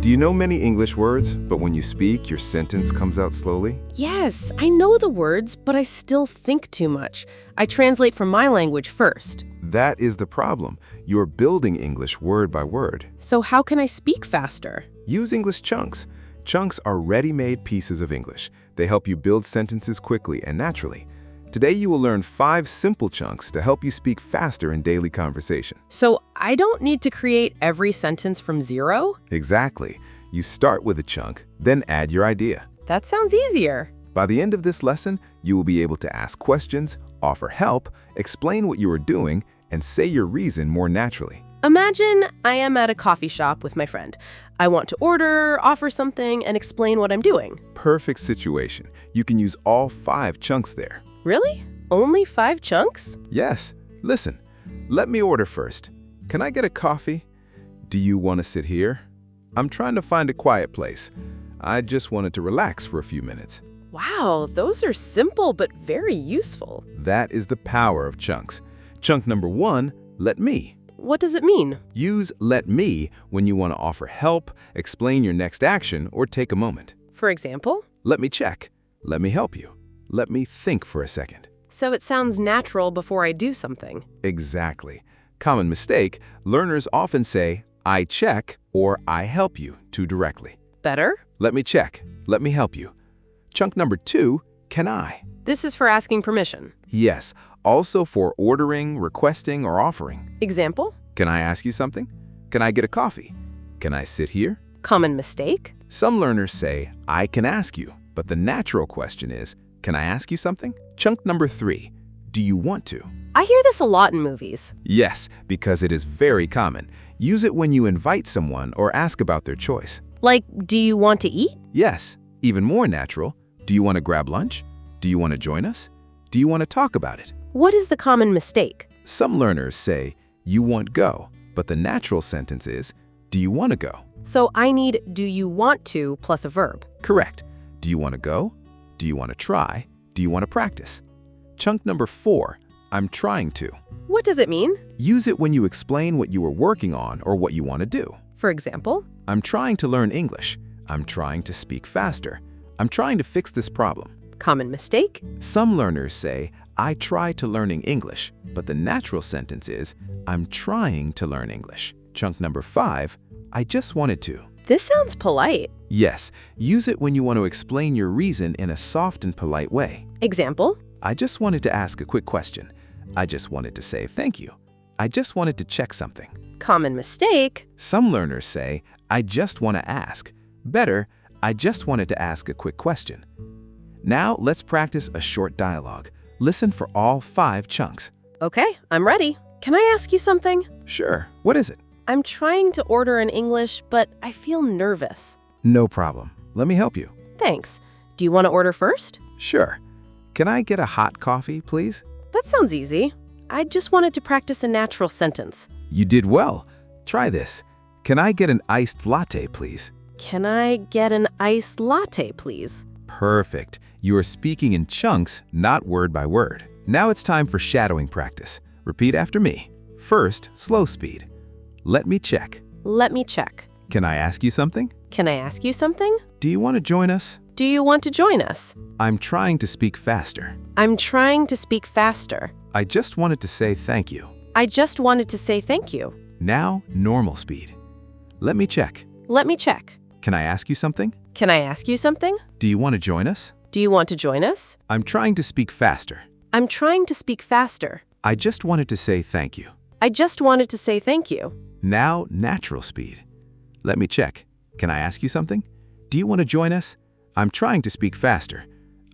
Do you know many English words, but when you speak, your sentence comes out slowly? Yes, I know the words, but I still think too much. I translate from my language first. That is the problem. You're building English word by word. So how can I speak faster? Use English chunks. Chunks are ready-made pieces of English. They help you build sentences quickly and naturally. Today you will learn 5 simple chunks to help you speak faster in daily conversation. So I don't need to create every sentence from zero? Exactly. You start with a chunk, then add your idea. That sounds easier. By the end of this lesson, you will be able to ask questions, offer help, explain what you are doing, and say your reason more naturally. Imagine I am at a coffee shop with my friend. I want to order, offer something, and explain what I'm doing. Perfect situation. You can use all 5 chunks there. Really? Only 5 chunks? Yes. Listen, let me order first. Can I get a coffee? Do you want to sit here? I'm trying to find a quiet place. I just wanted to relax for a few minutes. Wow, those are simple but very useful. That is the power of chunks. Chunk number 1, let me. What does it mean? Use let me when you want to offer help, explain your next action, or take a moment. For example? Let me check. Let me help you. Let me think for a second. So it sounds natural before I do something. Exactly. Common mistake, learners often say, I check or I help you too directly. Better? Let me check. Let me help you. Chunk number 2, can I? This is for asking permission. Yes, also for ordering, requesting, or offering. Example? Can I ask you something? Can I get a coffee? Can I sit here? Common mistake? Some learners say, I can ask you, but the natural question is, can I ask you something? Chunk number 3, do you want to? I hear this a lot in movies. Yes, because it is very common. Use it when you invite someone or ask about their choice. Like, do you want to eat? Yes, even more natural. Do you want to grab lunch? Do you want to join us? Do you want to talk about it? What is the common mistake? Some learners say, you want go, but the natural sentence is, do you want to go? So I need do you want to plus a verb. Correct. Do you want to go? Do you want to try? Do you want to practice? Chunk number 4, I'm trying to. What does it mean? Use it when you explain what you are working on or what you want to do. For example? I'm trying to learn English. I'm trying to speak faster. I'm trying to fix this problem. Common mistake? Some learners say, I try to learning English, but the natural sentence is, I'm trying to learn English. Chunk number 5, I just wanted to. This sounds polite. Yes, use it when you want to explain your reason in a soft and polite way. Example? I just wanted to ask a quick question. I just wanted to say thank you. I just wanted to check something. Common mistake? Some learners say, I just want to ask. Better, I just wanted to ask a quick question. Now let's practice a short dialogue. Listen for all 5 chunks. Okay, I'm ready. Can I ask you something? Sure, what is it? I'm trying to order in English, but I feel nervous. No problem. Let me help you. Thanks. Do you want to order first? Sure. Can I get a hot coffee, please? That sounds easy. I just wanted to practice a natural sentence. You did well. Try this. Can I get an iced latte, please? Can I get an iced latte, please? Perfect. You are speaking in chunks, not word by word. Now it's time for shadowing practice. Repeat after me. First, slow speed. Let me check. Let me check. Can I ask you something? Can I ask you something? Do you want to join us? Do you want to join us? I'm trying to speak faster. I'm trying to speak faster. I just wanted to say thank you. I just wanted to say thank you. Now, normal speed. Let me check. Let me check. Can I ask you something? Can I ask you something? Do you want to join us? Do you want to join us? I'm trying to speak faster. I'm trying to speak faster. I just wanted to say thank you. I just wanted to say thank you. Now, natural speed. Let me check. Can I ask you something? Do you want to join us? I'm trying to speak faster.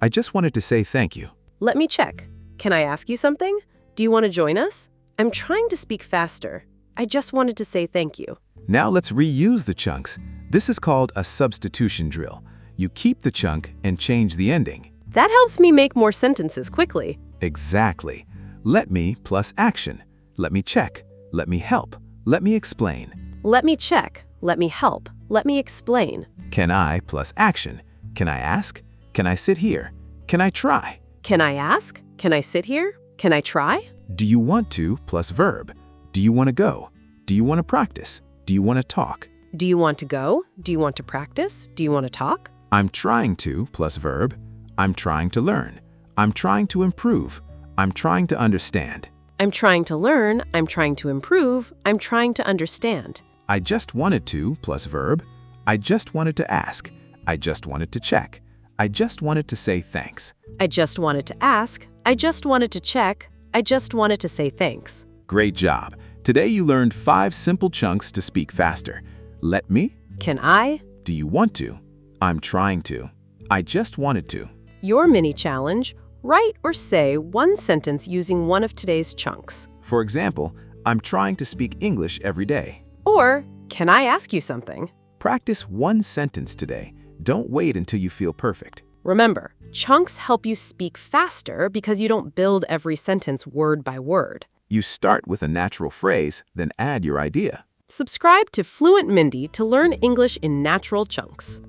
I just wanted to say thank you. Let me check. Can I ask you something? Do you want to join us? I'm trying to speak faster. I just wanted to say thank you. Now let's reuse the chunks. This is called a substitution drill. You keep the chunk and change the ending. That helps me make more sentences quickly. Exactly. Let me plus action. Let me check. Let me help. Let me explain. Let me check. Let me help. Let me explain. Can I plus action. Can I ask? Can I sit here? Can I try? Can I ask? Can I sit here? Can I try? Do you want to plus verb. Do you want to go? Do you want to practice? Do you want to talk? Do you want to go? Do you want to practice? Do you want to talk? I'm trying to plus verb. I'm trying to learn. I'm trying to improve. I'm trying to understand. I'm trying to learn. I'm trying to improve. I'm trying to understand. I just wanted to plus verb. I just wanted to ask. I just wanted to check. I just wanted to say thanks. I just wanted to ask. I just wanted to check. I just wanted to say thanks. Great job. Today you learned 5 simple chunks to speak faster. Let me. Can I? Do you want to? I'm trying to. I just wanted to. Your mini challenge: write or say one sentence using one of today's chunks. For example, I'm trying to speak English every day. Or, can I ask you something? Practice one sentence today. Don't wait until you feel perfect. Remember, chunks help you speak faster because you don't build every sentence word by word. You start with a natural phrase, then add your idea. Subscribe to FluentMindee to learn English in natural chunks.